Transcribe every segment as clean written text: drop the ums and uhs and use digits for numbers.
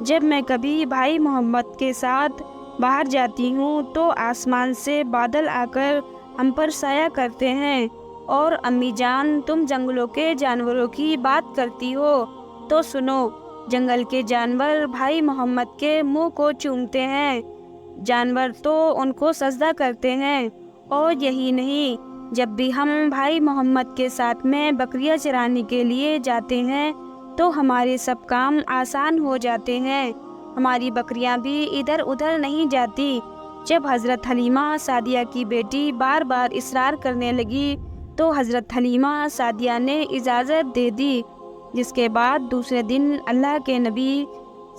جب میں کبھی بھائی محمد کے ساتھ باہر جاتی ہوں تو آسمان سے بادل آ کر ہم پر سایہ کرتے ہیں، اور امی جان تم جنگلوں کے جانوروں کی بات کرتی ہو تو سنو، جنگل کے جانور بھائی محمد کے منہ کو چومتے ہیں، جانور تو ان کو سجدہ کرتے ہیں۔ اور یہی نہیں، جب بھی ہم بھائی محمد کے ساتھ میں بکریاں چرانے کے لیے جاتے ہیں تو ہمارے سب کام آسان ہو جاتے ہیں، ہماری بکریاں بھی ادھر ادھر نہیں جاتی۔ جب حضرت حلیمہ سعدیہ کی بیٹی بار بار اصرار کرنے لگی تو حضرت حلیمہ سعدیہ نے اجازت دے دی، جس کے بعد دوسرے دن اللہ کے نبی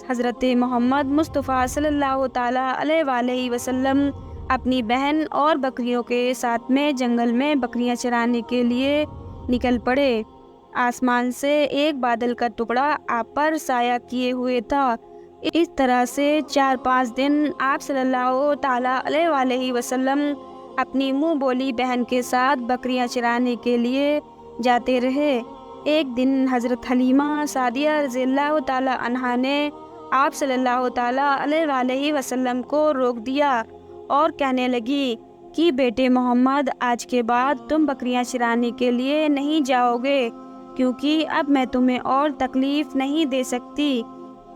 حضرت محمد مصطفیٰ صلی اللہ تعالیٰ علیہ وآلہ وسلم اپنی بہن اور بکریوں کے ساتھ میں جنگل میں بکریاں چرانے کے لیے نکل پڑے۔ آسمان سے ایک بادل کا ٹکڑا آپ پر سایہ کیے ہوئے تھا۔ اس طرح سے 4-5 دن آپ صلی اللہ تعالیٰ علیہ وآلہ وسلم اپنی منہ بولی بہن کے ساتھ بکریاں چرانے کے لیے جاتے رہے۔ ایک دن حضرت حلیمہ سعدیہ رضی اللہ تعالیٰ عنہا نے آپ صلی اللہ تعالیٰ علیہ وآلہ وسلم کو روک دیا اور کہنے لگی کہ بیٹے محمد، آج کے بعد تم بکریاں چرانے کے لیے نہیں جاؤ گے، کیونکہ اب میں تمہیں اور تکلیف نہیں دے سکتی۔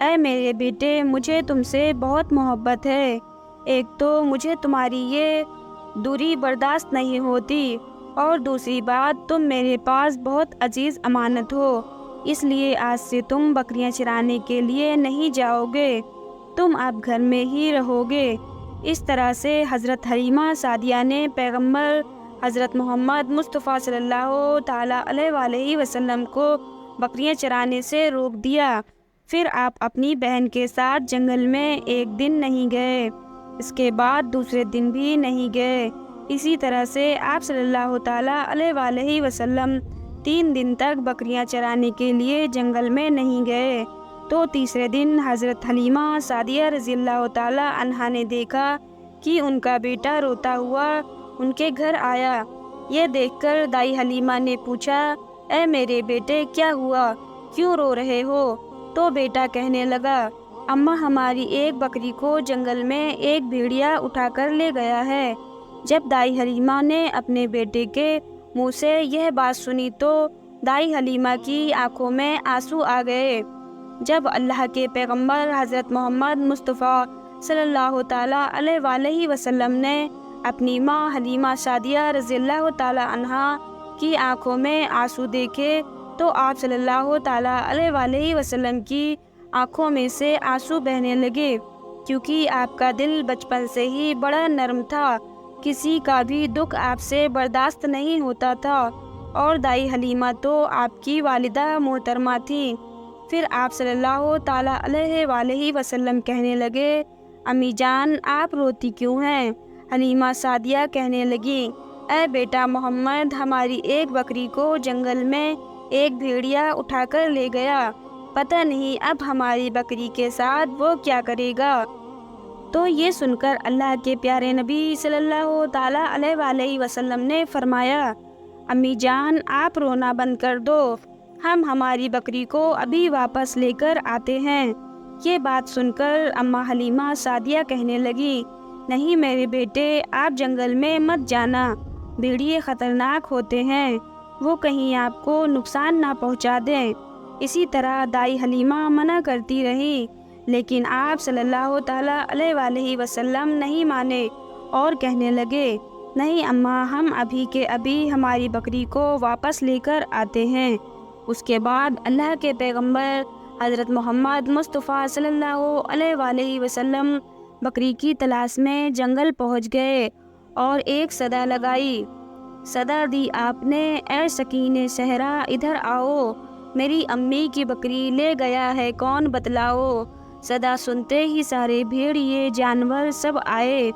اے میرے بیٹے، مجھے تم سے بہت محبت ہے، ایک تو مجھے تمہاری یہ دوری برداشت نہیں ہوتی، اور دوسری بات تم میرے پاس بہت عزیز امانت ہو، اس لیے آج سے تم بکریاں چرانے کے لیے نہیں جاؤ گے، تم اب گھر میں ہی رہو گے۔ اس طرح سے حضرت حلیمہ سعدیہ نے پیغمبر حضرت محمد مصطفیٰ صلی اللہ تعالیٰ علیہ وآلہ وسلم کو بکریاں چرانے سے روک دیا۔ پھر آپ اپنی بہن کے ساتھ جنگل میں ایک دن نہیں گئے، اس کے بعد دوسرے دن بھی نہیں گئے۔ اسی طرح سے آپ صلی اللہ تعالیٰ علیہ وآلہ وسلم 3 دن تک بکریاں چرانے کے لیے جنگل میں نہیں گئے۔ تو تیسرے دن حضرت حلیمہ سعدیہ رضی اللہ تعالیٰ عنہا نے دیکھا کہ ان کا بیٹا روتا ہوا ان کے گھر آیا۔ یہ دیکھ کر دائی حلیمہ نے پوچھا، اے میرے بیٹے، کیا ہوا، کیوں رو رہے ہو؟ تو بیٹا کہنے لگا، اماں، ہماری ایک بکری کو جنگل میں ایک بھیڑیا اٹھا کر لے گیا ہے۔ جب دائی حلیمہ نے اپنے بیٹے کے منہ سے یہ بات سنی تو دائی حلیمہ کی آنکھوں میں آنسو آ گئے۔ جب اللہ کے پیغمبر حضرت محمد مصطفیٰ صلی اللہ تعالیٰ علیہ وآلہ وسلم نے اپنی ماں حلیمہ سعدیہ رضی اللہ تعالیٰ عنہا کی آنکھوں میں آنسو دیکھے تو آپ صلی اللہ تعالیٰ علیہ وآلہ وسلم کی آنکھوں میں سے آنسو بہنے لگے، کیونکہ آپ کا دل بچپن سے ہی بڑا نرم تھا، کسی کا بھی دکھ آپ سے برداشت نہیں ہوتا تھا، اور دائی حلیمہ تو آپ کی والدہ محترمہ تھیں۔ پھر آپ صلی اللہ تعالیٰ علیہ وآلہ وسلم کہنے لگے، امی جان، آپ روتی کیوں ہیں؟ حلیمہ سعدیہ کہنے لگی، اے بیٹا محمد، ہماری ایک بکری کو جنگل میں ایک بھیڑیا اٹھا کر لے گیا، پتہ نہیں اب ہماری بکری کے ساتھ وہ کیا کرے گا۔ تو یہ سن کر اللہ کے پیارے نبی صلی اللہ تعالیٰ علیہ وآلہ وسلم نے فرمایا، امی جان، آپ رونا بند کر دو، ہم ہماری بکری کو ابھی واپس لے کر آتے ہیں۔ یہ بات سن کر اماں حلیمہ سعدیہ کہنے لگی، نہیں میرے بیٹے، آپ جنگل میں مت جانا، بھیڑیے خطرناک ہوتے ہیں، وہ کہیں آپ کو نقصان نہ پہنچا دیں۔ اسی طرح دائی حلیمہ منع کرتی رہی، لیکن آپ صلی اللہ تعالیٰ علیہ وآلہ وسلم نہیں مانے اور کہنے لگے، نہیں اماں، ہم ابھی کے ابھی ہماری بکری کو واپس لے کر آتے ہیں۔ اس کے بعد اللہ کے پیغمبر حضرت محمد مصطفیٰ صلی اللہ علیہ وآلہ وسلم بکری کی تلاش میں جنگل پہنچ گئے اور ایک صدا لگائی۔ صدا دی آپ نے، اے سکینِ صحرا، ادھر آؤ، میری امی کی بکری لے گیا ہے کون، بتلاؤ۔ صدا سنتے ہی سارے بھیڑیے جانور سب آئے،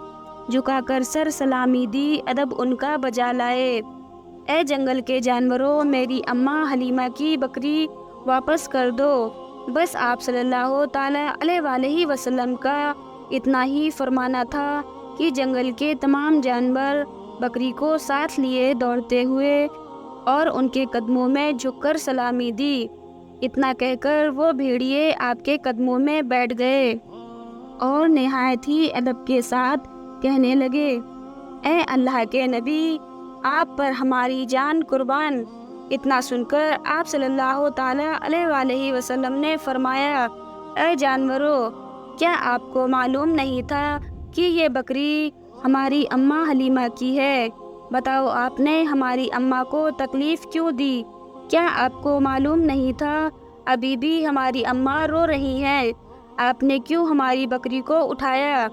جھکا کر سر سلامی دی، ادب ان کا بجا لائے۔ اے جنگل کے جانوروں، میری اماں حلیمہ کی بکری واپس کر دو۔ بس آپ صلی اللہ تعالیٰ علیہ وآلہ وسلم کا اتنا ہی فرمانا تھا کہ جنگل کے تمام جانور بکری کو ساتھ لیے دوڑتے ہوئے اور ان کے قدموں میں جھک کر سلامی دی۔ اتنا کہہ کر وہ بھیڑیے آپ کے قدموں میں بیٹھ گئے اور نہایت ہی ادب کے ساتھ کہنے لگے، اے اللہ کے نبی، آپ پر ہماری جان قربان۔ اتنا سن کر آپ صلی اللہ تعالیٰ علیہ وآلہ وسلم نے فرمایا، اے جانورو، کیا آپ کو معلوم نہیں تھا کہ یہ بکری ہماری اماں حلیمہ کی ہے؟ بتاؤ آپ نے ہماری اماں کو تکلیف کیوں دی؟ کیا آپ کو معلوم نہیں تھا ابھی بھی ہماری اماں رو رہی ہیں؟ آپ نے کیوں ہماری بکری کو اٹھایا؟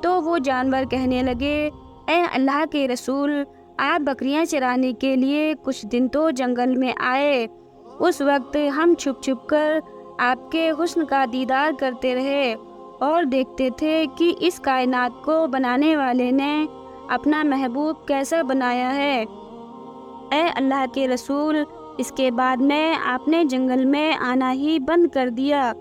تو وہ جانور کہنے لگے، اے اللہ کے رسول، آپ بکریاں چرانے کے لیے کچھ دن تو جنگل میں آئے، اس وقت ہم چھپ چھپ کر آپ کے حسن کا دیدار کرتے رہے اور دیکھتے تھے کہ اس کائنات کو بنانے والے نے اپنا محبوب کیسا بنایا ہے۔ اے اللہ کے رسول، اس کے بعد میں آپ نے جنگل میں آنا ہی بند کر دیا۔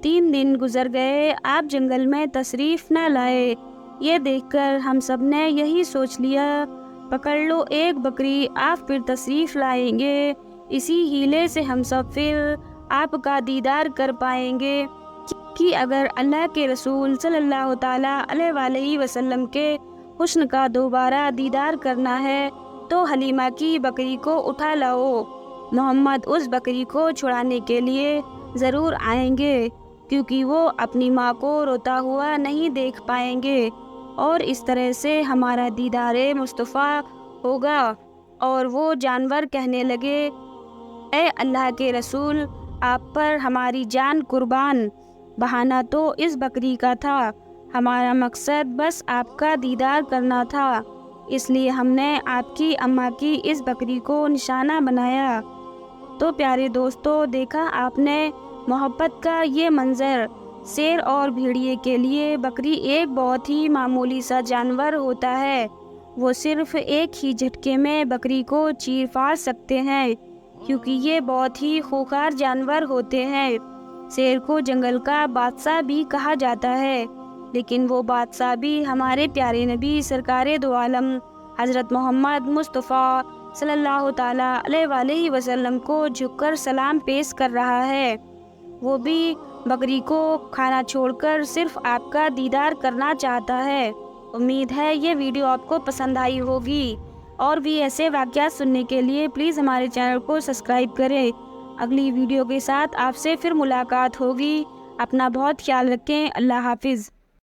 3 دن گزر گئے، آپ جنگل میں تشریف نہ لائے۔ یہ دیکھ کر ہم سب نے یہی سوچ لیا، پکڑ لو ایک بکری، آپ پھر تشریف لائیں گے، اسی ہیلے سے ہم سب پھر آپ کا دیدار کر پائیں گے کہ اگر اللہ کے رسول صلی اللہ تعالیٰ علیہ وآلہ وسلم کے حسن کا دوبارہ دیدار کرنا ہے تو حلیمہ کی بکری کو اٹھا لاؤ۔ محمد اس بکری کو چھڑانے کے لیے ضرور آئیں گے، کیونکہ وہ اپنی ماں کو روتا ہوا نہیں دیکھ پائیں گے، اور اس طرح سے ہمارا دیدار مصطفیٰ ہوگا۔ اور وہ جانور کہنے لگے، اے اللہ کے رسول، آپ پر ہماری جان قربان، بہانہ تو اس بکری کا تھا، ہمارا مقصد بس آپ کا دیدار کرنا تھا، اس لیے ہم نے آپ کی اماں کی اس بکری کو نشانہ بنایا۔ تو پیارے دوستو، دیکھا آپ نے محبت کا یہ منظر۔ شیر اور بھیڑیے کے لیے بکری ایک بہت ہی معمولی سا جانور ہوتا ہے، وہ صرف ایک ہی جھٹکے میں بکری کو چیر پھاڑ سکتے ہیں، کیونکہ یہ بہت ہی خوخار جانور ہوتے ہیں۔ شیر کو جنگل کا بادشاہ بھی کہا جاتا ہے، لیکن وہ بادشاہ بھی ہمارے پیارے نبی سرکار دو عالم حضرت محمد مصطفیٰ صلی اللہ تعالیٰ علیہ وآلہ وسلم کو جھک کر سلام پیش کر رہا ہے۔ وہ بھی بکری کو کھانا چھوڑ کر صرف آپ کا دیدار کرنا چاہتا ہے۔ امید ہے یہ ویڈیو آپ کو پسند آئی ہوگی، اور بھی ایسے واقعات سننے کے لیے پلیز ہمارے چینل کو سبسکرائب کریں۔ اگلی ویڈیو کے ساتھ آپ سے پھر ملاقات ہوگی۔ اپنا بہت خیال رکھیں۔ اللہ حافظ۔